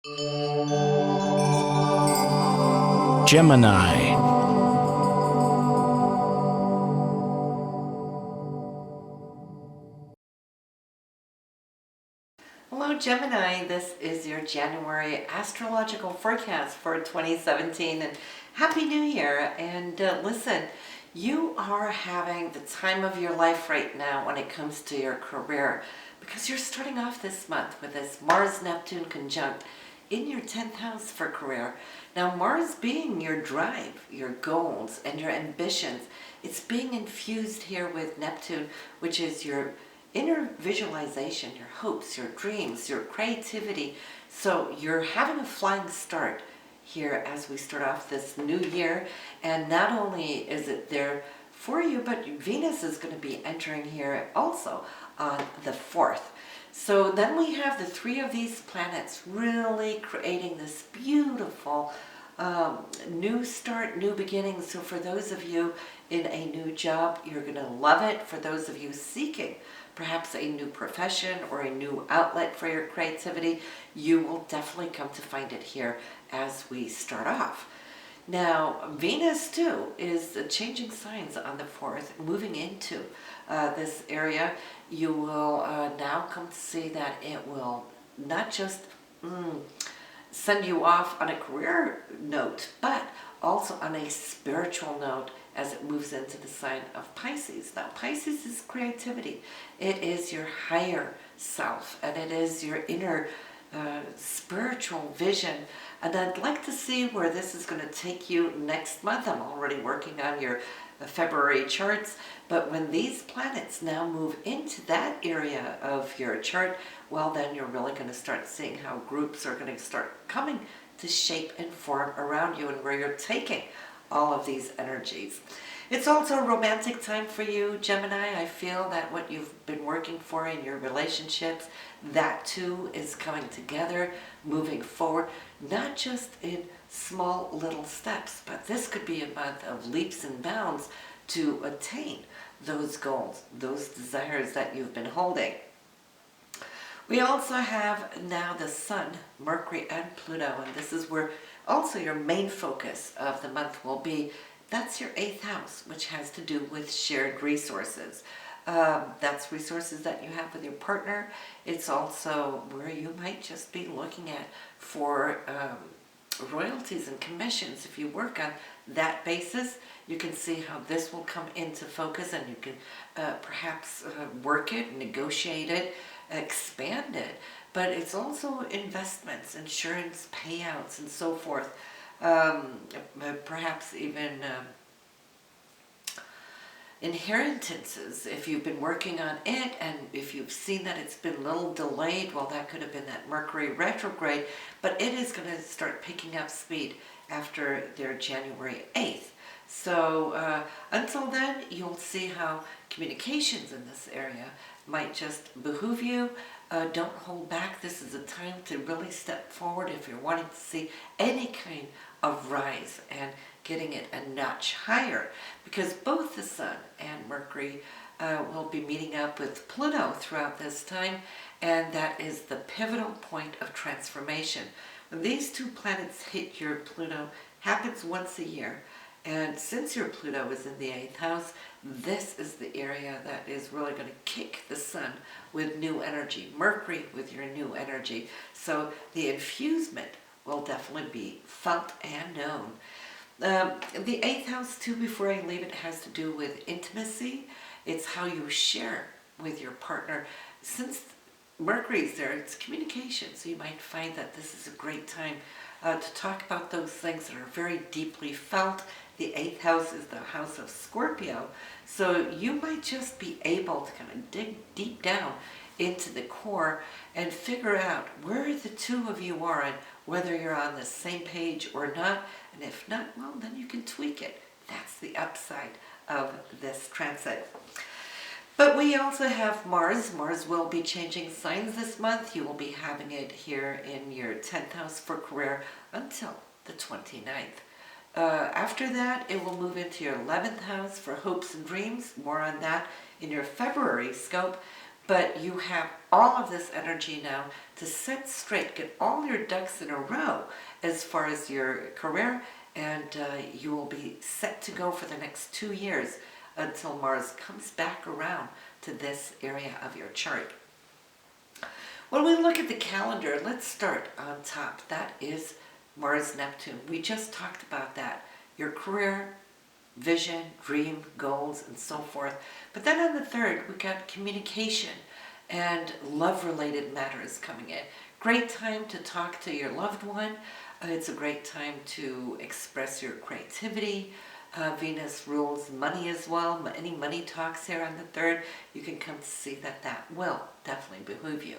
Gemini. Hello Gemini, this is your January astrological forecast for 2017 and Happy New Year. And listen, you are having the time of your life right now when it comes to your career because you're starting off this month with this Mars-Neptune conjunct in your 10th house for career. Now Mars being your drive, your goals, and your ambitions, it's being infused here with Neptune, which is your inner visualization, your hopes, your dreams, your creativity. So you're having a flying start here as we start off this new year. And not only is it there for you, but Venus is going to be entering here also on the 4th. So then we have the three of these planets really creating this beautiful new start, new beginning. So for those of you in a new job, you're going to love it. For those of you seeking perhaps a new profession or a new outlet for your creativity, you will definitely come to find it here as we start off. Now, Venus too is changing signs on the 4th, moving into this area. You will now come to see that it will not just send you off on a career note, but also on a spiritual note as it moves into the sign of Pisces. Now, Pisces is creativity. It is your higher self, and it is your inner spiritual vision. And I'd like to see where this is going to take you next month. I'm already working on your February charts, but when these planets now move into that area of your chart, well, then you're really going to start seeing how groups are going to start coming to shape and form around you and where you're taking all of these energies. It's also a romantic time for you, Gemini. I feel that what you've been working for in your relationships, that too is coming together, moving forward, not just in small little steps, but this could be a month of leaps and bounds to attain those goals, those desires that you've been holding. We also have now the Sun, Mercury, and Pluto, and this is where also your main focus of the month will be. That's your 8th house, which has to do with shared resources. That's resources that you have with your partner. It's also where you might just be looking at for royalties and commissions. If you work on that basis, you can see how this will come into focus, and you can perhaps work it, negotiate it, expand it. But it's also investments, insurance payouts, and so forth. Perhaps even inheritances, if you've been working on it and if you've seen that it's been a little delayed, well, that could have been that Mercury retrograde, but it is going to start picking up speed after their January 8th. So until then, you'll see how communications in this area might just behoove you. Don't hold back. This is a time to really step forward if you're wanting to see any kind of rise and getting it a notch higher, because both the Sun and Mercury will be meeting up with Pluto throughout this time, and that is the pivotal point of transformation. When these two planets hit your Pluto, happens once a year. And since your Pluto is in the 8th house, this is the area that is really going to kick the Sun with new energy, Mercury with your new energy. So the infusement will definitely be felt and known. The 8th house, too, before I leave it, has to do with intimacy. It's how you share with your partner. Since Mercury's there, it's communication. So you might find that this is a great time to talk about those things that are very deeply felt. The 8th house is the house of Scorpio. So you might just be able to kind of dig deep down into the core and figure out where the two of you are and whether you're on the same page or not. And if not, well, then you can tweak it. That's the upside of this transit. But we also have Mars. Mars will be changing signs this month. You will be having it here in your 10th house for career until the 29th. After that, it will move into your 11th house for hopes and dreams. More on that in your February scope. but you have all of this energy now to set straight, get all your ducks in a row as far as your career, and you will be set to go for the next 2 years until Mars comes back around to this area of your chart. When we look at the calendar, let's start on top. That is Mars Neptune. We just talked about that. Your career, vision, dream, goals, and so forth. But then on the 3rd, we got communication and love-related matters coming in. Great time to talk to your loved one. It's a great time to express your creativity. Venus rules money as well. Any money talks here on the 3rd, you can come to see that that will definitely behoove you.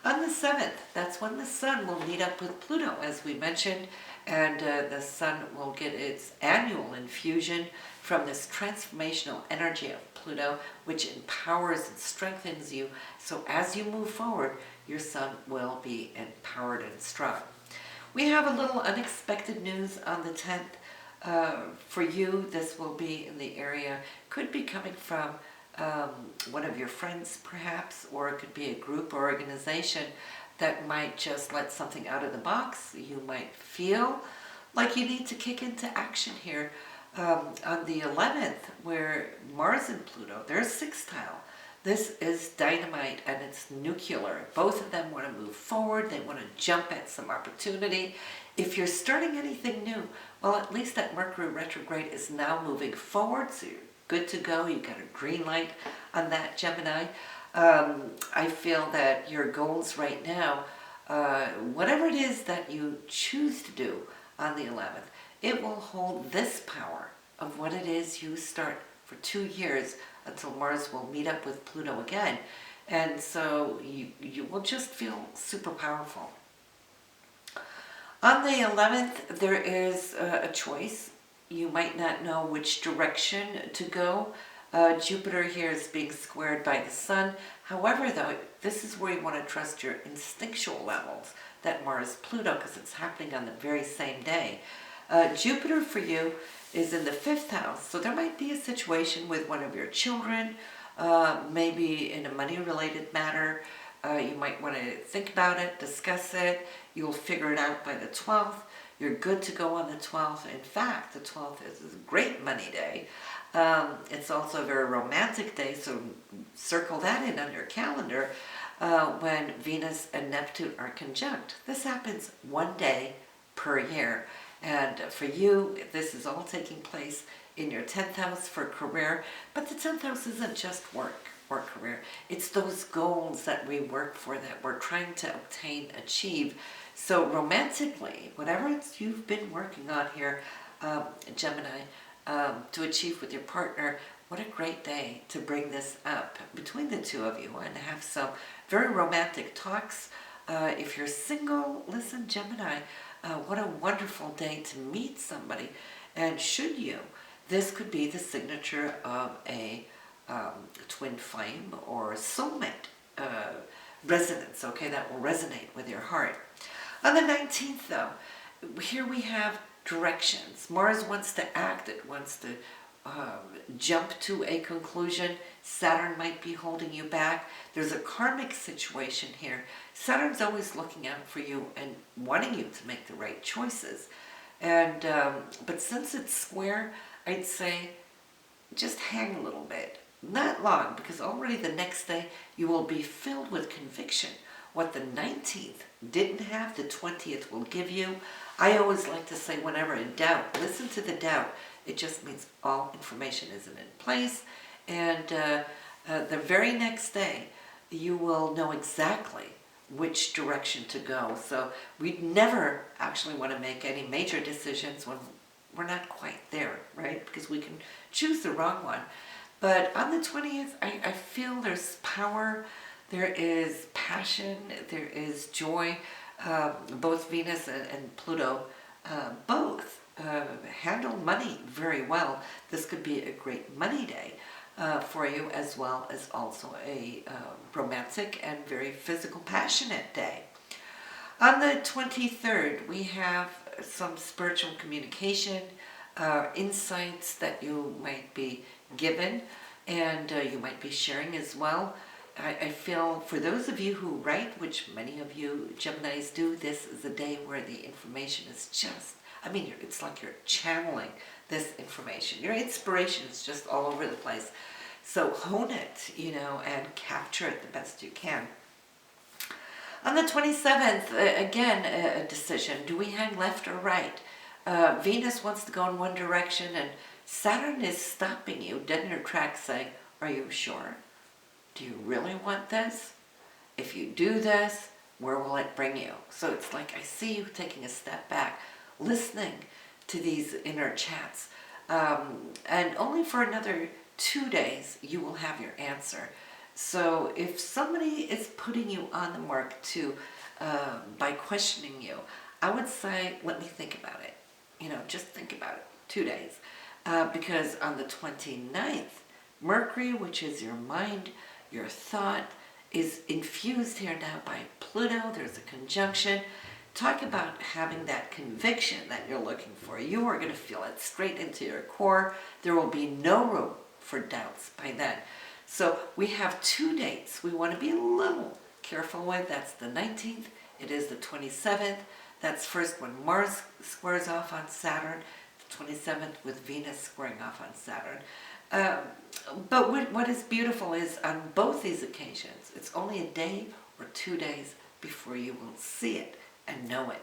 On the 7th, that's when the Sun will meet up with Pluto, as we mentioned, and the Sun will get its annual infusion from this transformational energy of Pluto, which empowers and strengthens you. So as you move forward, your Sun will be empowered and strong. We have a little unexpected news on the 10th. For you, this will be in the area, could be coming from one of your friends perhaps, or it could be a group or organization that might just let something out of the box. You might feel like you need to kick into action here on the 11th, where Mars and Pluto, they're sextile. This is dynamite and it's nuclear. Both of them want to move forward. They want to jump at some opportunity. If you're starting anything new, well, at least that Mercury retrograde is now moving forward, so you're good to go. You got a green light on that, Gemini. I feel that your goals right now, whatever it is that you choose to do on the 11th, it will hold this power of what it is you start for 2 years until Mars will meet up with Pluto again. And so you will just feel super powerful. On the 11th, there is a choice. You might not know which direction to go. Jupiter here is being squared by the Sun. However, though, this is where you want to trust your instinctual levels, that Mars-Pluto, because it's happening on the very same day. Jupiter for you is in the 5th house, so there might be a situation with one of your children, maybe in a money-related matter. You might want to think about it, discuss it. You'll figure it out by the 12th. You're good to go on the 12th. In fact, the 12th is a great money day. It's also a very romantic day, so circle that in on your calendar when Venus and Neptune are conjunct. This happens 1 day per year. And for you, this is all taking place in your 10th house for career. But the 10th house isn't just work or career. It's those goals that we work for, that we're trying to obtain, achieve. So romantically, whatever you've been working on here, Gemini, to achieve with your partner, what a great day to bring this up between the two of you and have some very romantic talks. If you're single, listen, Gemini, what a wonderful day to meet somebody. And should you, this could be the signature of a twin flame or soulmate resonance, okay, that will resonate with your heart. On the 19th, though, here we have directions. Mars wants to act, it wants to jump to a conclusion. Saturn might be holding you back. There's a karmic situation here. Saturn's always looking out for you and wanting you to make the right choices. And but since it's square, I'd say just hang a little bit. Not long, because already the next day you will be filled with conviction. What the 19th didn't have, the 20th will give you. I always like to say, whenever in doubt, listen to the doubt. It just means all information isn't in place. And the very next day, you will know exactly which direction to go. So we'd never actually want to make any major decisions when we're not quite there, right? Because we can choose the wrong one. But on the 20th, I feel there's power, there is passion, there is joy. Both Venus and Pluto, both handle money very well. This could be a great money day for you, as well as also a romantic and very physical, passionate day. On the 23rd, we have some spiritual communication, insights that you might be given, and you might be sharing as well. I feel for those of you who write, which many of you Geminis do, this is a day where the information is just, I mean, it's like you're channeling this information. Your inspiration is just all over the place. So hone it, and capture it the best you can. On the 27th, again, a decision. Do we hang left or right? Venus wants to go in one direction, and Saturn is stopping you dead in your tracks saying, are you sure? Do you really want this? If you do this, where will it bring you? So it's like I see you taking a step back, listening to these inner chats. And only for another 2 days, you will have your answer. So if somebody is putting you on the mark by questioning you, I would say, let me think about it. Just think about it, 2 days. Because on the 29th, Mercury, which is your mind, your thought, is infused here now by Pluto. There's a conjunction. Talk about having that conviction that you're looking for. You are going to feel it straight into your core. There will be no room for doubts by then. So we have 2 dates we want to be a little careful with. That's the 19th. It is the 27th. That's first when Mars squares off on Saturn. The 27th with Venus squaring off on Saturn. But what is beautiful is on both these occasions, it's only a day or 2 days before you will see it and know it.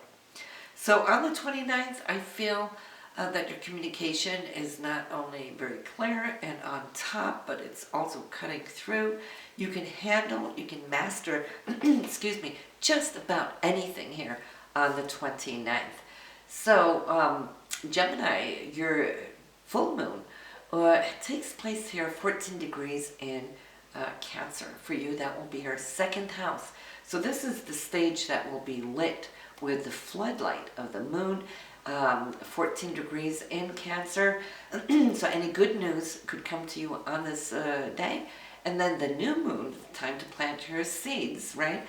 So on the 29th, I feel that your communication is not only very clear and on top, but it's also cutting through. You can handle, you can master, excuse me, just about anything here on the 29th. So Gemini, your full moon takes place here 14 degrees in Cancer. For you, that will be your second house. So this is the stage that will be lit with the floodlight of the moon. 14 degrees in Cancer. So any good news could come to you on this day. And then the new moon, time to plant your seeds, right?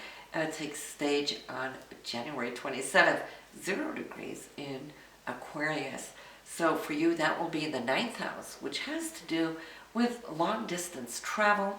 Takes stage on January 27th, 0 degrees in Aquarius. So for you, that will be in the 9th house, which has to do with long distance travel,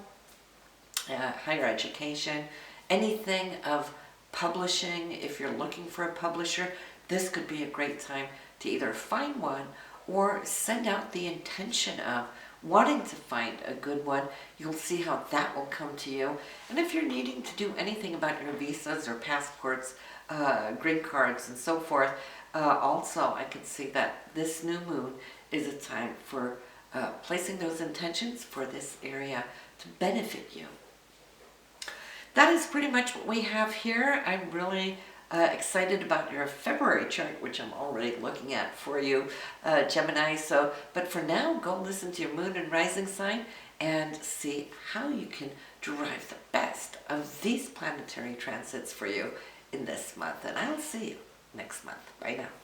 higher education, anything of publishing. If you're looking for a publisher, this could be a great time to either find one or send out the intention of wanting to find a good one. You'll see how that will come to you. And if you're needing to do anything about your visas or passports, green cards and so forth, also I can see that this new moon is a time for placing those intentions for this area to benefit you. That is pretty much what we have here. I'm really excited about your February chart, which I'm already looking at for you, Gemini. But for now, go listen to your moon and rising sign and see how you can derive the best of these planetary transits for you in this month. And I'll see you next month. Bye now.